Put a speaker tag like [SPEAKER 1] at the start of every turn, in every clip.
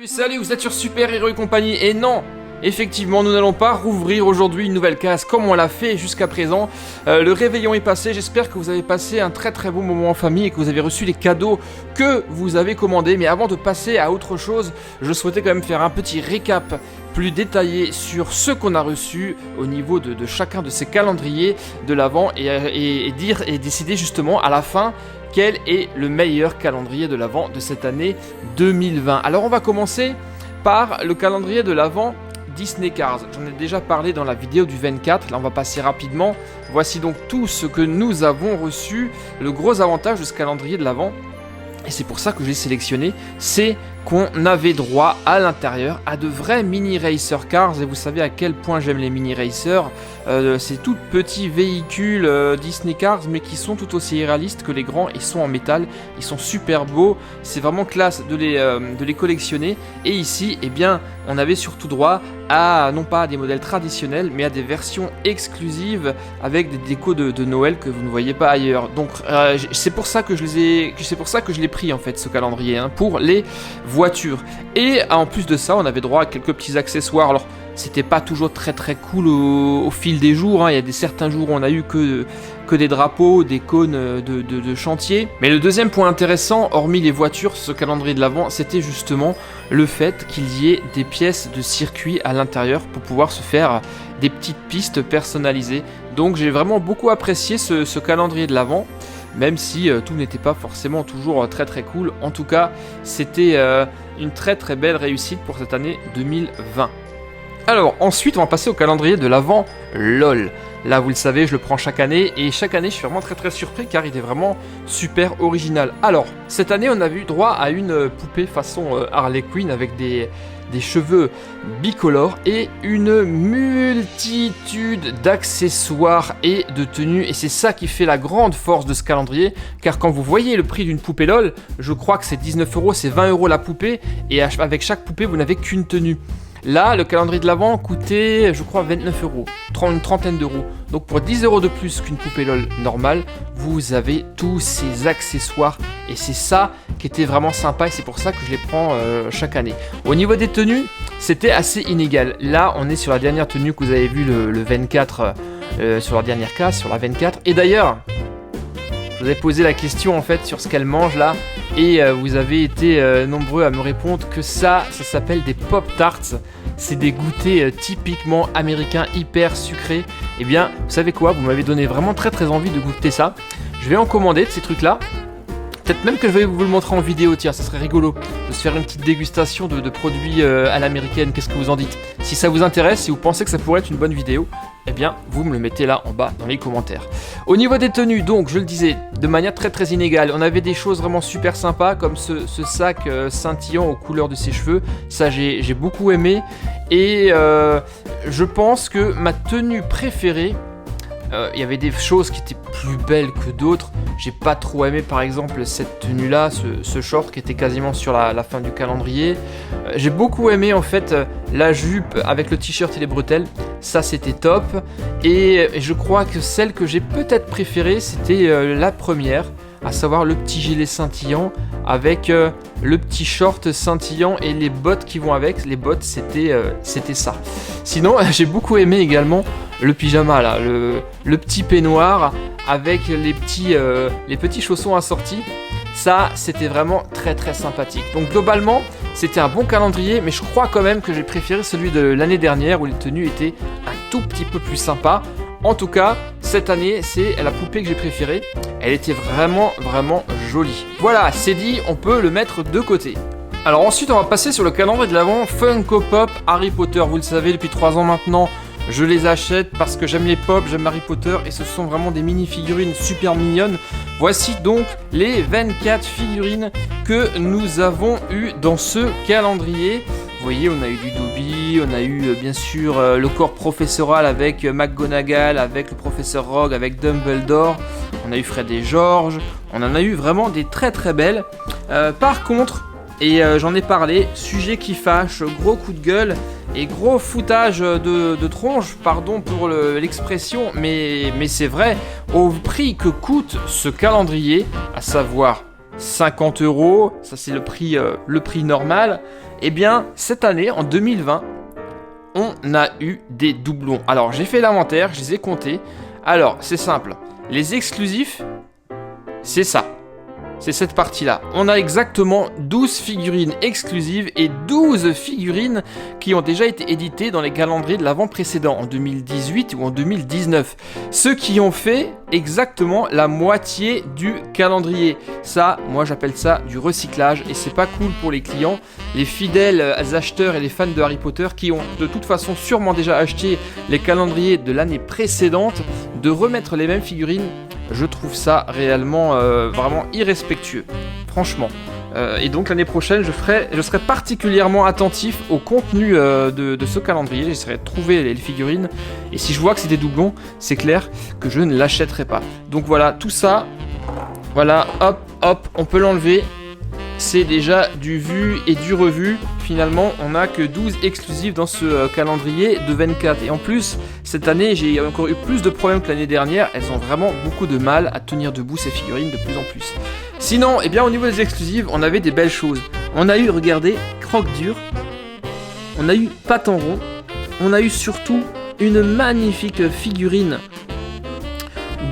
[SPEAKER 1] Salut, vous êtes sur Super Hero et compagnie, et non, effectivement, nous n'allons pas rouvrir aujourd'hui une nouvelle case comme on l'a fait jusqu'à présent. Le réveillon est passé, j'espère que vous avez passé un très bon moment en famille et que vous avez reçu les cadeaux que vous avez commandés. Mais avant de passer à autre chose, je souhaitais quand même faire un petit récap plus détaillé sur ce qu'on a reçu au niveau de chacun de ces calendriers de l'Avent et décider justement à la fin quel est le meilleur calendrier de l'Avent de cette année 2020. Alors on va commencer par le calendrier de l'Avent Disney Cars. J'en ai déjà parlé dans la vidéo du 24, là on va passer rapidement. Voici donc tout ce que nous avons reçu. Le gros avantage de ce calendrier de l'Avent, et c'est pour ça que je l'ai sélectionné, c'est qu'on avait droit à l'intérieur à de vrais mini racer cars. Et vous savez à quel point j'aime les mini racers. C'est tout petits véhicules Disney Cars, mais qui sont tout aussi réalistes que les grands. Ils sont en métal, ils sont super beaux. C'est vraiment classe de les collectionner. Et ici, eh bien, on avait surtout droit à, non pas à des modèles traditionnels, mais à des versions exclusives avec des décos de Noël que vous ne voyez pas ailleurs. Donc c'est pour ça que je l'ai pris en fait, ce calendrier, hein, pour les voitures. Et en plus de ça, on avait droit à quelques petits accessoires. Alors c'était pas toujours très cool au fil des jours, hein. Il y a certains jours où on a eu que des drapeaux, des cônes de chantier. Mais le deuxième point intéressant, hormis les voitures, ce calendrier de l'Avent, c'était justement le fait qu'il y ait des pièces de circuit à l'intérieur pour pouvoir se faire des petites pistes personnalisées. Donc j'ai vraiment beaucoup apprécié ce calendrier de l'Avent, même si tout n'était pas forcément toujours très cool. En tout cas, c'était une très belle réussite pour cette année 2020. Alors ensuite on va passer au calendrier de l'Avent LOL. Là vous le savez, je le prends chaque année et chaque année je suis vraiment très surpris car il est vraiment super original. Alors cette année on a eu droit à une poupée façon Harley Quinn avec des cheveux bicolores et une multitude d'accessoires et de tenues, et c'est ça qui fait la grande force de ce calendrier, car quand vous voyez le prix d'une poupée LOL, je crois que c'est 19 €, c'est 20 € la poupée, et avec chaque poupée vous n'avez qu'une tenue. Là, le calendrier de l'Avent coûtait, je crois, 29 €, une trentaine d'euros. Donc pour 10 € de plus qu'une poupée LOL normale, vous avez tous ces accessoires. Et c'est ça qui était vraiment sympa, et c'est pour ça que je les prends chaque année. Au niveau des tenues, c'était assez inégal. Là, on est sur la dernière tenue que vous avez vue le 24, sur la dernière case, sur la 24. Et d'ailleurs, je vous ai posé la question en fait sur ce qu'elle mange là. Et vous avez été nombreux à me répondre que ça s'appelle des Pop-Tarts. C'est des goûters typiquement américains, hyper sucrés. Et bien, vous savez quoi, vous m'avez donné vraiment très envie de goûter ça. Je vais en commander de ces trucs-là. Peut-être même que je vais vous le montrer en vidéo, tiens, ça serait rigolo de se faire une petite dégustation de produits à l'américaine. Qu'est-ce que vous en dites? Si ça vous intéresse, si vous pensez que ça pourrait être une bonne vidéo, eh bien, vous me le mettez là en bas dans les commentaires. Au niveau des tenues, donc, je le disais, de manière très inégale, on avait des choses vraiment super sympas, comme ce sac scintillant aux couleurs de ses cheveux. Ça, j'ai beaucoup aimé. Et je pense que ma tenue préférée, il y avait des choses qui étaient plus belles que d'autres. J'ai pas trop aimé par exemple cette tenue là, ce short qui était quasiment sur la fin du calendrier. J'ai beaucoup aimé en fait la jupe avec le t-shirt et les bretelles. Ça c'était top. Et je crois que celle que j'ai peut-être préférée, c'était la première, à savoir le petit gilet scintillant avec le petit short scintillant et les bottes qui vont avec. Les bottes c'était ça. Sinon j'ai beaucoup aimé également le pyjama là, le petit peignoir avec les petits chaussons assortis. Ça c'était vraiment très sympathique. Donc globalement c'était un bon calendrier, mais je crois quand même que j'ai préféré celui de l'année dernière où les tenues étaient un tout petit peu plus sympas. En tout cas, cette année, c'est la poupée que j'ai préférée. Elle était vraiment jolie. Voilà, c'est dit, on peut le mettre de côté. Alors ensuite, on va passer sur le calendrier de l'Avent Funko Pop Harry Potter. Vous le savez, depuis 3 ans maintenant, je les achète parce que j'aime les pop, j'aime Harry Potter, et ce sont vraiment des mini-figurines super mignonnes. Voici donc les 24 figurines que nous avons eues dans ce calendrier. Vous voyez, on a eu du Dobby, on a eu bien sûr le corps professoral avec McGonagall, avec le professeur Rogue, avec Dumbledore. On a eu Fred et George. On en a eu vraiment des très belles. Par contre, et j'en ai parlé, sujet qui fâche, gros coup de gueule et gros foutage de tronche, pardon pour l'expression, mais c'est vrai, au prix que coûte ce calendrier, à savoir 50 €, ça c'est le prix normal. Eh bien, cette année, en 2020, on a eu des doublons. Alors, j'ai fait l'inventaire, je les ai comptés. Alors, c'est simple, les exclusifs, c'est ça. C'est cette partie-là. On a exactement 12 figurines exclusives et 12 figurines qui ont déjà été éditées dans les calendriers de l'avant précédent, en 2018 ou en 2019. Ceux qui ont fait exactement la moitié du calendrier. Ça, moi j'appelle ça du recyclage et c'est pas cool pour les clients, les fidèles acheteurs et les fans de Harry Potter qui ont de toute façon sûrement déjà acheté les calendriers de l'année précédente, de remettre les mêmes figurines. Je trouve ça réellement vraiment irrespectueux, franchement. Et donc l'année prochaine, je serai particulièrement attentif au contenu de ce calendrier. J'essaierai de trouver les figurines. Et si je vois que c'est des doublons, c'est clair que je ne l'achèterai pas. Donc voilà, tout ça, voilà, hop, on peut l'enlever. C'est déjà du vu et du revu. Finalement, on n'a que 12 exclusifs dans ce calendrier de 24. Et en plus, cette année, j'ai encore eu plus de problèmes que l'année dernière. Elles ont vraiment beaucoup de mal à tenir debout ces figurines de plus en plus. Sinon, eh bien, au niveau des exclusives, on avait des belles choses. On a eu, regardez, Croque-Dur. On a eu Pâte en rond. On a eu surtout une magnifique figurine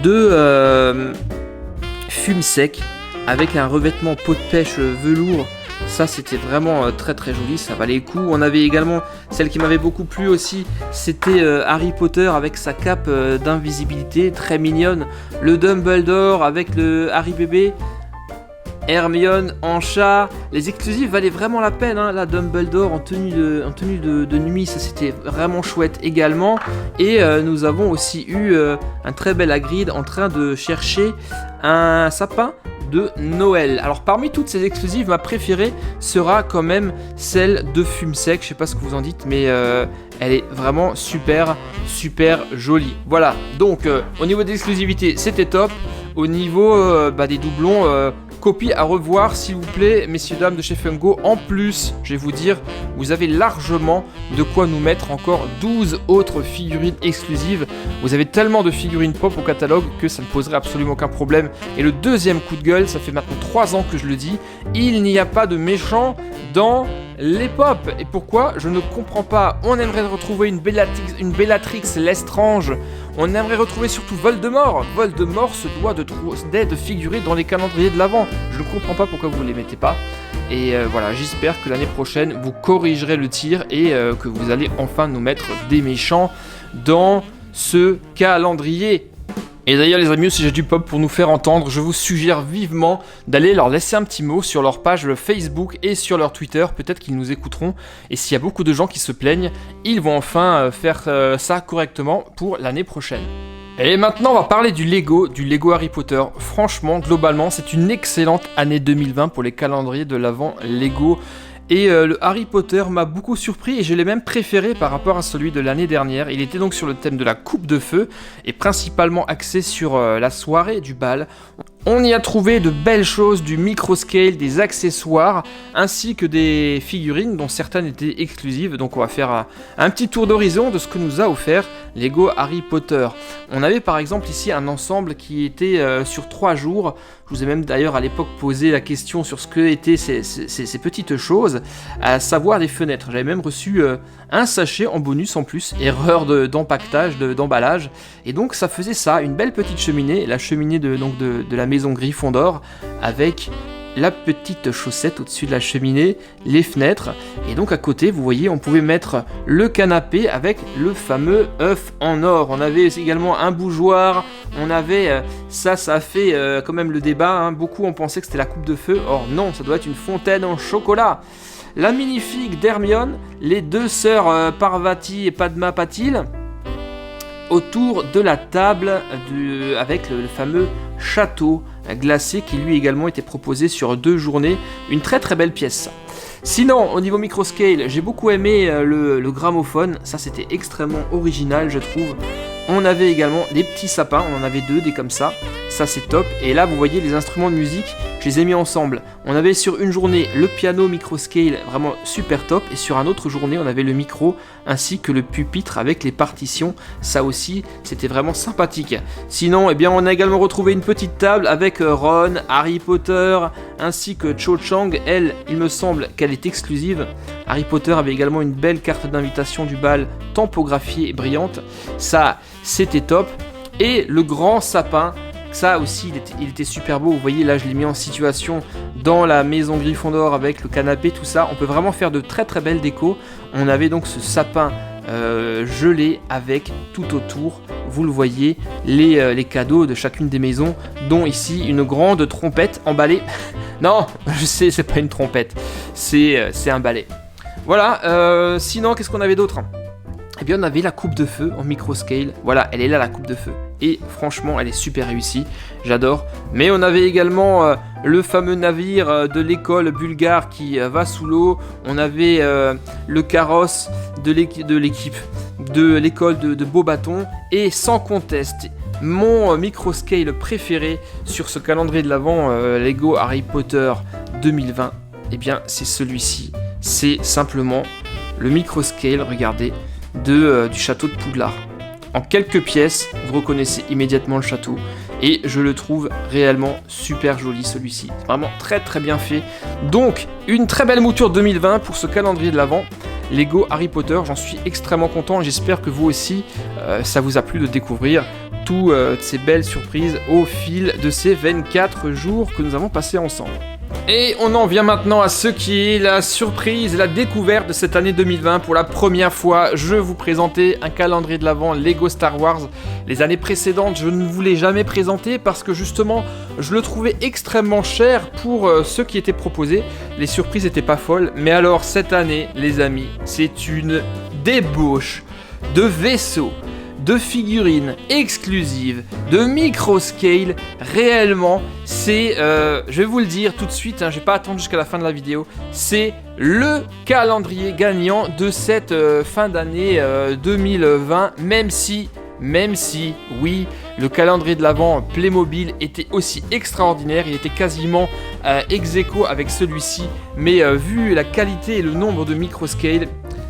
[SPEAKER 1] de Fume Sec, avec un revêtement peau de pêche velours. Ça c'était vraiment très très joli, ça valait le coup. On avait également celle qui m'avait beaucoup plu aussi, c'était Harry Potter avec sa cape d'invisibilité, très mignonne. Le Dumbledore avec le Harry bébé, Hermione en chat. Les exclusifs valaient vraiment la peine, hein. La Dumbledore en tenue de nuit, ça c'était vraiment chouette également. Et nous avons aussi eu un très bel Hagrid en train de chercher un sapin de Noël. Alors parmi toutes ces exclusives, ma préférée sera quand même celle de Fume Sec. Je sais pas ce que vous en dites, mais elle est vraiment super jolie. Voilà, donc au niveau des exclusivités, c'était top. Au niveau des doublons, copie à revoir s'il vous plaît, messieurs dames de chez Funko. En plus, je vais vous dire, vous avez largement de quoi nous mettre encore 12 autres figurines exclusives. Vous avez tellement de figurines pop au catalogue que ça ne poserait absolument aucun problème. Et le deuxième coup de gueule, ça fait maintenant 3 ans que je le dis, il n'y a pas de méchants dans les pop. Et pourquoi? Je ne comprends pas. On aimerait retrouver une Bellatrix Lestrange. On aimerait retrouver surtout Voldemort. Voldemort se doit d'être figuré dans les calendriers de l'Avent. Je ne comprends pas pourquoi vous ne les mettez pas. Et voilà, j'espère que l'année prochaine, vous corrigerez le tir et que vous allez enfin nous mettre des méchants dans ce calendrier. Et d'ailleurs les amis, si j'ai du pop pour nous faire entendre, je vous suggère vivement d'aller leur laisser un petit mot sur leur page Facebook et sur leur Twitter, peut-être qu'ils nous écouteront. Et s'il y a beaucoup de gens qui se plaignent, ils vont enfin faire ça correctement pour l'année prochaine. Et maintenant on va parler du Lego Harry Potter. Franchement, globalement, c'est une excellente année 2020 pour les calendriers de l'Avent Lego. Et le Harry Potter m'a beaucoup surpris et je l'ai même préféré par rapport à celui de l'année dernière. Il était donc sur le thème de la coupe de feu et principalement axé sur la soirée du bal. On y a trouvé de belles choses, du micro-scale, des accessoires, ainsi que des figurines dont certaines étaient exclusives. Donc on va faire un petit tour d'horizon de ce que nous a offert Lego Harry Potter. On avait par exemple ici un ensemble qui était sur 3 jours. Je vous ai même d'ailleurs à l'époque posé la question sur ce que étaient ces petites choses, à savoir des fenêtres. J'avais même reçu un sachet en bonus en plus, erreur d'empaquetage, d'emballage. Et donc ça faisait ça, une belle petite cheminée, la cheminée de la maison Gryffondor, avec la petite chaussette au-dessus de la cheminée, les fenêtres, et donc à côté, vous voyez, on pouvait mettre le canapé avec le fameux œuf en or. On avait également un bougeoir, on avait, ça a fait quand même le débat, hein. Beaucoup ont pensé que c'était la coupe de feu, or non, ça doit être une fontaine en chocolat. La minifig d'Hermione, les deux sœurs Parvati et Padma Patil, autour de la table avec le fameux château glacé qui lui également était proposé sur 2 journées. Une très très belle pièce. Sinon, au niveau microscale, j'ai beaucoup aimé le gramophone. Ça, c'était extrêmement original, je trouve. On avait également des petits sapins, on en avait 2, des comme ça. ça c'est top. Et là vous voyez les instruments de musique, je les ai mis ensemble. On avait sur une journée le piano micro-scale, vraiment super top, et sur une autre journée on avait le micro ainsi que le pupitre avec les partitions. Ça aussi c'était vraiment sympathique. Sinon, eh bien, on a également retrouvé une petite table avec Ron, Harry Potter ainsi que Cho Chang. Elle, il me semble qu'elle est exclusive. Harry Potter avait également une belle carte d'invitation du bal tampographiée et brillante. Ça, c'était top. Et le grand sapin, ça aussi, il était super beau. Vous voyez, là, je l'ai mis en situation dans la maison Gryffondor avec le canapé, tout ça. On peut vraiment faire de très très belles décos. On avait donc ce sapin gelé avec tout autour, vous le voyez, les cadeaux de chacune des maisons, dont ici une grande trompette emballée. Non, je sais, c'est pas une trompette, c'est un balai. Voilà, sinon, qu'est-ce qu'on avait d'autre ? Eh bien, on avait la coupe de feu en micro-scale. Voilà, elle est là, la coupe de feu. Et franchement, elle est super réussie. J'adore. Mais on avait également le fameux navire de l'école bulgare qui va sous l'eau. On avait le carrosse de l'école de Beaubaton. Et sans conteste, mon micro-scale préféré sur ce calendrier de l'Avent Lego Harry Potter 2020, eh bien, c'est celui-ci. C'est simplement le micro-scale, regardez, du château de Poudlard. En quelques pièces, vous reconnaissez immédiatement le château et je le trouve réellement super joli celui-ci. Vraiment très très bien fait. Donc, une très belle mouture 2020 pour ce calendrier de l'Avent Lego Harry Potter. J'en suis extrêmement content et j'espère que vous aussi, ça vous a plu de découvrir toutes ces belles surprises au fil de ces 24 jours que nous avons passés ensemble. Et on en vient maintenant à ce qui est la surprise, la découverte de cette année 2020. Pour la première fois, je vous présentais un calendrier de l'Avent Lego Star Wars. Les années précédentes, je ne vous l'ai jamais présenté parce que justement, je le trouvais extrêmement cher pour ce qui était proposé. Les surprises n'étaient pas folles. Mais alors, cette année, les amis, c'est une débauche de vaisseaux, de figurines exclusives, de micro-scale. Réellement, c'est, je vais vous le dire tout de suite, je vais pas attendre jusqu'à la fin de la vidéo, c'est le calendrier gagnant de cette fin d'année 2020, même si, oui, le calendrier de l'Avent Playmobil était aussi extraordinaire, il était quasiment ex-aequo avec celui-ci, mais vu la qualité et le nombre de micro-scale,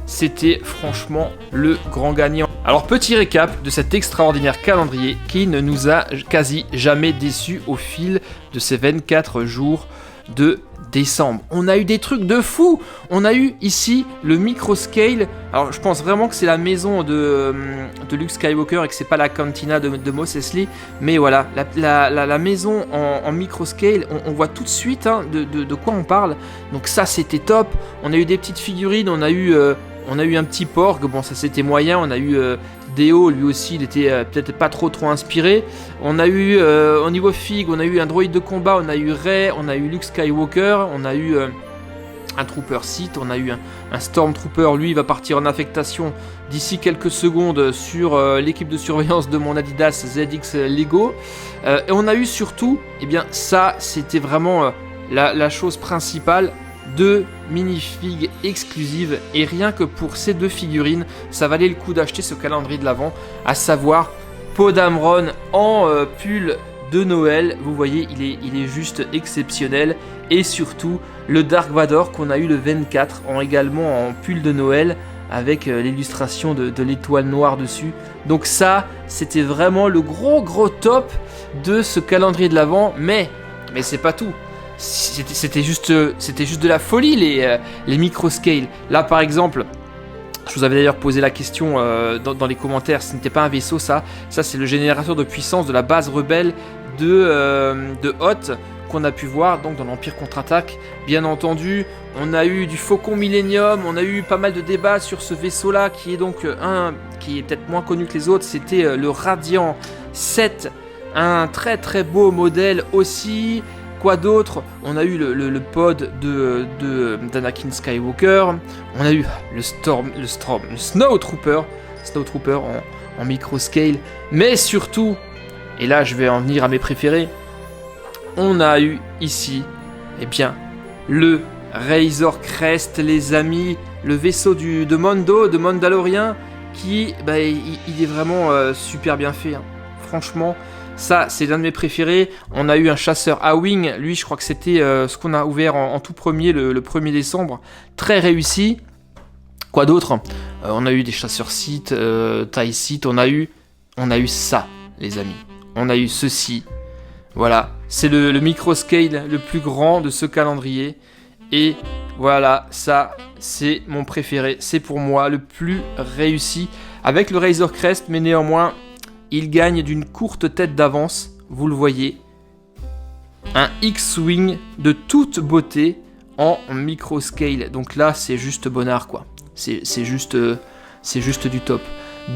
[SPEAKER 1] c'était franchement le grand gagnant. Alors petit récap de cet extraordinaire calendrier qui ne nous a quasi jamais déçus au fil de ces 24 jours de décembre. On a eu des trucs de fou. On a eu ici le micro-scale. Alors je pense vraiment que c'est la maison de Luke Skywalker et que c'est pas la cantina de Mos Eisley. Mais voilà, la maison en micro-scale, on voit tout de suite de quoi on parle. Donc ça c'était top. On a eu des petites figurines, on a eu un petit Porg, bon ça c'était moyen, on a eu Deo, lui aussi il était peut-être pas trop inspiré. On a eu au niveau Fig, on a eu un droïde de combat, on a eu Rey, on a eu Luke Skywalker, on a eu un Trooper Sith, on a eu un Stormtrooper, lui il va partir en affectation d'ici quelques secondes sur l'équipe de surveillance de mon Adidas ZX Lego. Et on a eu surtout, eh bien ça c'était vraiment la chose principale, 2 minifigs exclusives et rien que pour ces 2 figurines ça valait le coup d'acheter ce calendrier de l'Avent, à savoir Poe Dameron en pull de Noël. Vous voyez il est juste exceptionnel, et surtout le Dark Vador qu'on a eu le 24 également en pull de Noël avec l'illustration de l'étoile noire dessus. Donc ça c'était vraiment le gros top de ce calendrier de l'Avent, mais c'est pas tout. C'était juste de la folie les micro-scale. Là par exemple, je vous avais d'ailleurs posé la question dans les commentaires, ce n'était pas un vaisseau ça c'est le générateur de puissance de la base rebelle de Hoth qu'on a pu voir donc dans l'Empire contre-attaque. Bien entendu, on a eu du Faucon Millennium, on a eu pas mal de débats sur ce vaisseau là qui est donc qui est peut-être moins connu que les autres, c'était le Radiant 7, un très beau modèle aussi. Quoi d'autre ? On a eu le pod d'Anakin Skywalker. On a eu le Snow Trooper en micro-scale. Mais surtout, et là je vais en venir à mes préférés, on a eu ici, eh bien, le Razor Crest, les amis, le vaisseau de Mando, de Mandalorian, qui, il est vraiment super bien fait. Franchement, Ça, c'est l'un de mes préférés. On a eu un chasseur à wing. Lui, je crois que c'était ce qu'on a ouvert en tout premier, le 1er décembre. Très réussi. Quoi d'autre? On a eu des chasseurs Sith, taille Sith. On a eu ça, les amis. On a eu ceci. Voilà. C'est le microscale le plus grand de ce calendrier. Et voilà, ça, c'est mon préféré. C'est pour moi le plus réussi. Avec le Razor Crest, mais néanmoins... il gagne d'une courte tête d'avance, vous le voyez. Un X-Wing de toute beauté en micro-scale. Donc là, c'est juste bonnard, quoi. C'est juste du top.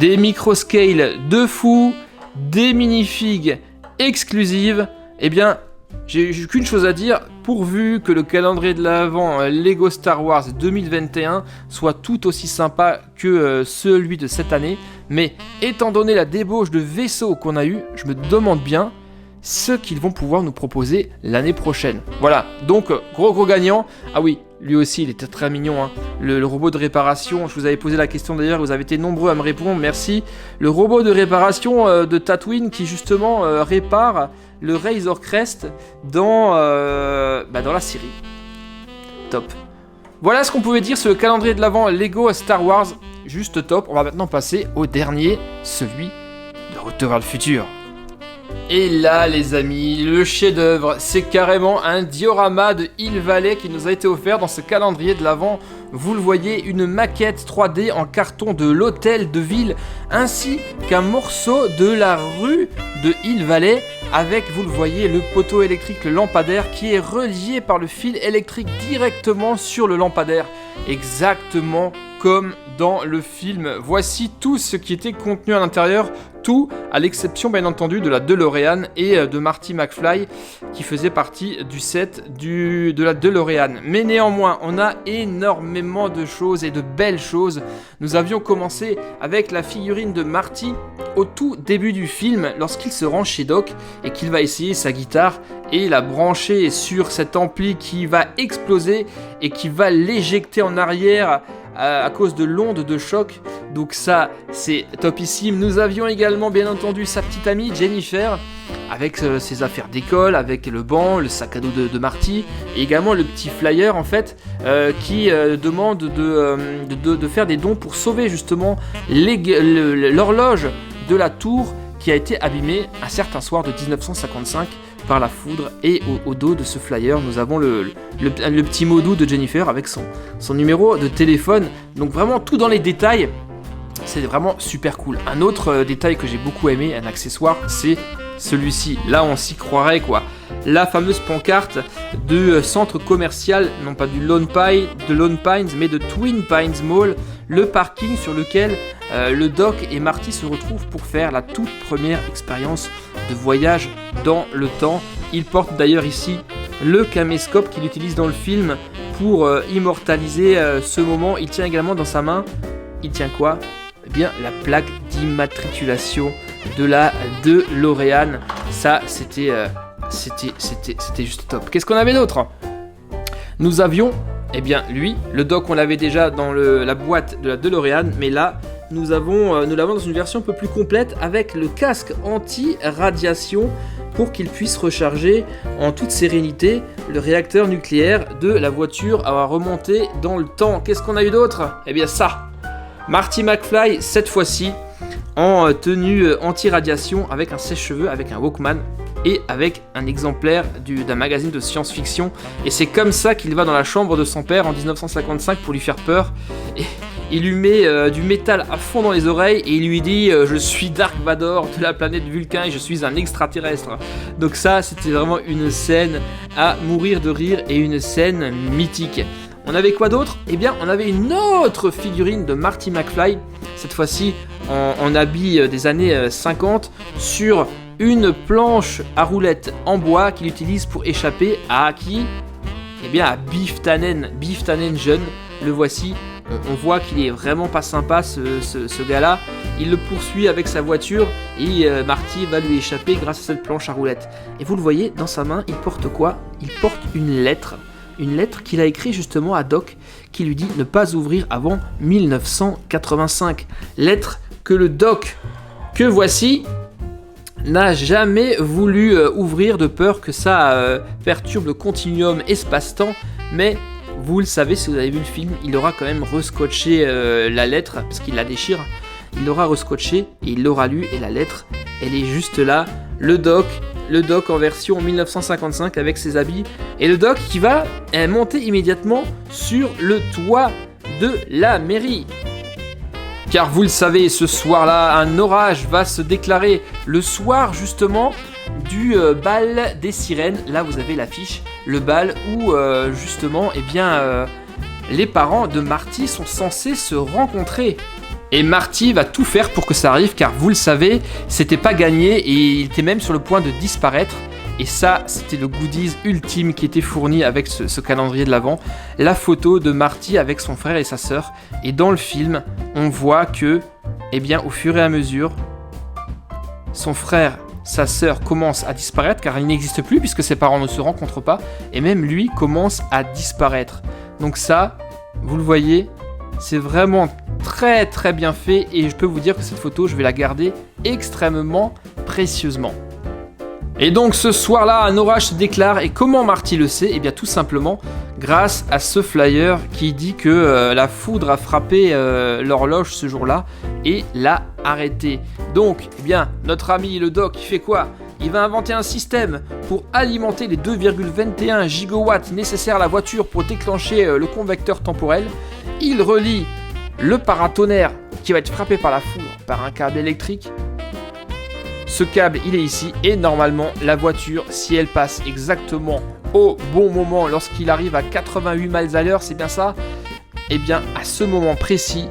[SPEAKER 1] Des micro-scale de fou, des minifigs exclusives. Eh bien, j'ai qu'une chose à dire. Pourvu que le calendrier de l'Avent Lego Star Wars 2021 soit tout aussi sympa que celui de cette année. Mais étant donné la débauche de vaisseaux qu'on a eu, je me demande bien ce qu'ils vont pouvoir nous proposer l'année prochaine. Voilà, donc gros gagnant. Ah oui, lui aussi il était très mignon, hein. Le robot de réparation, je vous avais posé la question d'ailleurs, vous avez été nombreux à me répondre, merci. Le robot de réparation de Tatooine qui justement répare le Razor Crest dans la série. Top. Voilà ce qu'on pouvait dire sur le calendrier de l'Avent Lego Star Wars. Juste top. On va maintenant passer au dernier, celui de Retour vers le futur. Et là, les amis, le chef-d'œuvre, c'est carrément un diorama de Hill Valley qui nous a été offert dans ce calendrier de l'Avent. Vous le voyez, une maquette 3D en carton de l'hôtel de ville, ainsi qu'un morceau de la rue de Hill Valley, avec, vous le voyez, le poteau électrique, le lampadaire, qui est relié par le fil électrique directement sur le lampadaire, exactement comme dans le film. Voici tout ce qui était contenu à l'intérieur, tout à l'exception bien entendu de la DeLorean et de Marty McFly qui faisait partie du set de la DeLorean. Mais néanmoins, on a énormément de choses et de belles choses. Nous avions commencé avec la figurine de Marty au tout début du film lorsqu'il se rend chez Doc et qu'il va essayer sa guitare et la brancher sur cet ampli qui va exploser et qui va l'éjecter en arrière à cause de l'onde de choc. Donc ça, c'est topissime. Nous avions également bien entendu sa petite amie Jennifer avec ses affaires d'école, avec le banc, le sac à dos de Marty, et également le petit flyer en fait qui demande de faire des dons pour sauver justement l'horloge de la tour qui a été abîmée un certain soir de 1955 par la foudre. Et au dos de ce flyer, nous avons le petit mot doux de Jennifer avec son numéro de téléphone. Donc vraiment tout dans les détails, c'est vraiment super cool. Un autre détail que j'ai beaucoup aimé, un accessoire, c'est celui-ci. Là, on s'y croirait quoi. La fameuse pancarte de centre commercial, non pas du Lone Pines, mais de Twin Pines Mall, le parking sur lequel le Doc et Marty se retrouvent pour faire la toute première expérience de voyage dans le temps. Il porte d'ailleurs ici le caméscope qu'il utilise dans le film pour immortaliser ce moment. Il tient également dans sa main, il tient quoi ? Eh bien, la plaque d'immatriculation de la DeLorean. Ça, c'était juste top. Qu'est-ce qu'on avait d'autre ? Nous avions, eh bien, lui, le Doc, on l'avait déjà dans la boîte de la DeLorean, mais là, nous l'avons dans une version un peu plus complète avec le casque anti-radiation pour qu'il puisse recharger en toute sérénité le réacteur nucléaire de la voiture à remonter dans le temps. Qu'est-ce qu'on a eu d'autre ? Eh bien ça, Marty McFly, cette fois-ci, en tenue anti-radiation avec un sèche-cheveux, avec un Walkman et avec un exemplaire d'un magazine de science-fiction. Et c'est comme ça qu'il va dans la chambre de son père en 1955 pour lui faire peur. Et il lui met du métal à fond dans les oreilles et il lui dit je suis Dark Vador de la planète Vulcain et je suis un extraterrestre. Donc ça, c'était vraiment une scène à mourir de rire et une scène mythique. On avait quoi d'autre ? Eh bien, on avait une autre figurine de Marty McFly, cette fois-ci en habit des années 50, sur une planche à roulettes en bois qu'il utilise pour échapper à qui ? Eh bien, à Biff Tannen jeune. Le voici. On voit qu'il est vraiment pas sympa ce gars-là. Il le poursuit avec sa voiture et Marty va lui échapper grâce à cette planche à roulettes. Et vous le voyez, dans sa main, il porte quoi ? Il porte une lettre qu'il a écrite justement à Doc, qui lui dit ne pas ouvrir avant 1985. Lettre que le Doc, que voici, n'a jamais voulu ouvrir de peur que ça perturbe le continuum espace-temps, mais vous le savez, si vous avez vu le film, il aura quand même rescotché la lettre, parce qu'il la déchire, il l'aura rescotché et il l'aura lu, et la lettre, elle est juste là, le doc en version 1955 avec ses habits, et le doc qui va monter immédiatement sur le toit de la mairie. Car vous le savez, ce soir-là, un orage va se déclarer le soir justement du bal des sirènes. Là, vous avez l'affiche, le bal où justement, eh bien, les parents de Marty sont censés se rencontrer. Et Marty va tout faire pour que ça arrive, car vous le savez, c'était pas gagné et il était même sur le point de disparaître. Et ça, c'était le goodies ultime qui était fourni avec ce calendrier de l'Avent. La photo de Marty avec son frère et sa sœur. Et dans le film, on voit que, eh bien, au fur et à mesure, son frère, sa sœur commencent à disparaître car il n'existe plus puisque ses parents ne se rencontrent pas. Et même lui commence à disparaître. Donc ça, vous le voyez, c'est vraiment très très bien fait. Et je peux vous dire que cette photo, je vais la garder extrêmement précieusement. Et donc ce soir-là, un orage se déclare, et comment Marty le sait? Eh bien tout simplement grâce à ce flyer qui dit que la foudre a frappé l'horloge ce jour-là et l'a arrêté. Donc, eh bien, notre ami le doc, il fait quoi? Il va inventer un système pour alimenter les 2,21 gigawatts nécessaires à la voiture pour déclencher le convecteur temporel. Il relie le paratonnerre qui va être frappé par la foudre par un câble électrique. Ce câble, il est ici, et normalement, la voiture, si elle passe exactement au bon moment, lorsqu'il arrive à 88 miles à l'heure, c'est bien ça? Eh bien, à ce moment précis,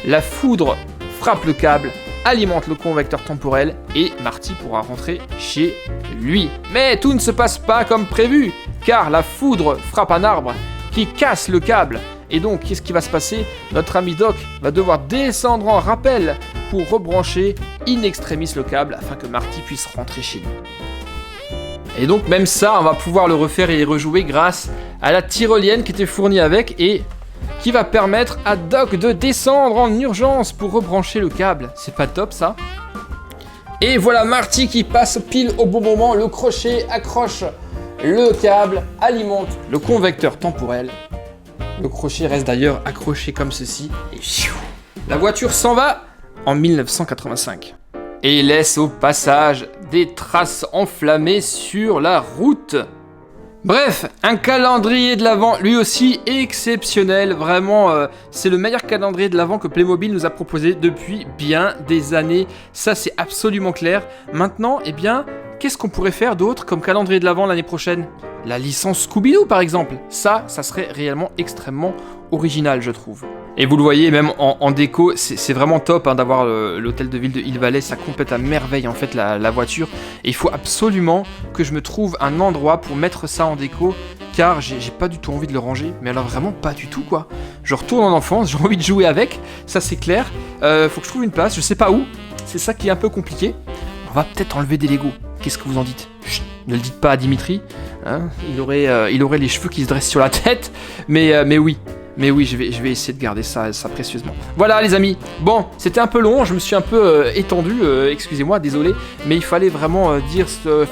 [SPEAKER 1] la foudre frappe le câble, alimente le convecteur temporel, et Marty pourra rentrer chez lui. Mais tout ne se passe pas comme prévu, car la foudre frappe un arbre qui casse le câble. Et donc, qu'est-ce qui va se passer? Notre ami Doc va devoir descendre en rappel pour rebrancher in extremis le câble afin que Marty puisse rentrer chez lui. Et donc, même ça, on va pouvoir le refaire et y rejouer grâce à la tyrolienne qui était fournie avec et qui va permettre à Doc de descendre en urgence pour rebrancher le câble. C'est pas top ça? Et voilà Marty qui passe pile au bon moment, le crochet accroche le câble, alimente le convecteur temporel. Le crochet reste d'ailleurs accroché comme ceci. Et la voiture s'en va en 1985. Et laisse au passage des traces enflammées sur la route. Bref, un calendrier de l'Avent, lui aussi exceptionnel. Vraiment, c'est le meilleur calendrier de l'Avent que Playmobil nous a proposé depuis bien des années. Ça, c'est absolument clair. Maintenant, eh bien, qu'est-ce qu'on pourrait faire d'autre comme calendrier de l'Avent l'année prochaine? La licence Scooby-Doo par exemple, ça serait réellement extrêmement original je trouve. Et vous le voyez même en déco, c'est vraiment top hein, d'avoir l'hôtel de ville de Hill Valley, ça complète à merveille en fait la voiture. Et il faut absolument que je me trouve un endroit pour mettre ça en déco, car j'ai pas du tout envie de le ranger, mais alors vraiment pas du tout quoi. Je retourne en enfance, j'ai envie de jouer avec, ça c'est clair. Faut que je trouve une place, je sais pas où, c'est ça qui est un peu compliqué. On va peut-être enlever des Lego, qu'est-ce que vous en dites? Chut, ne le dites pas à Dimitri. Hein, il aurait les cheveux qui se dressent sur la tête, mais oui, je vais essayer de garder ça précieusement. Voilà les amis, bon, c'était un peu long, je me suis un peu étendu, excusez-moi, désolé, mais il fallait vraiment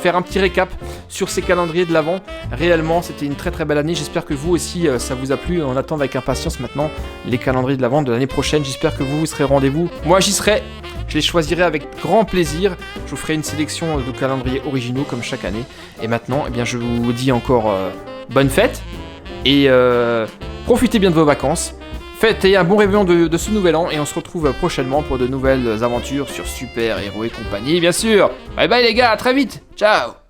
[SPEAKER 1] faire un petit récap sur ces calendriers de l'Avent. Réellement, c'était une très très belle année, j'espère que vous aussi, ça vous a plu. On attend avec impatience maintenant les calendriers de l'Avent de l'année prochaine, j'espère que vous serez au rendez-vous. Moi j'y serai. Je les choisirai avec grand plaisir. Je vous ferai une sélection de calendriers originaux comme chaque année. Et maintenant, eh bien, je vous dis encore bonne fête. Et profitez bien de vos vacances. Fêtez un bon réveillon de ce nouvel an. Et on se retrouve prochainement pour de nouvelles aventures sur Super Héros et compagnie, bien sûr. Bye bye les gars, à très vite. Ciao.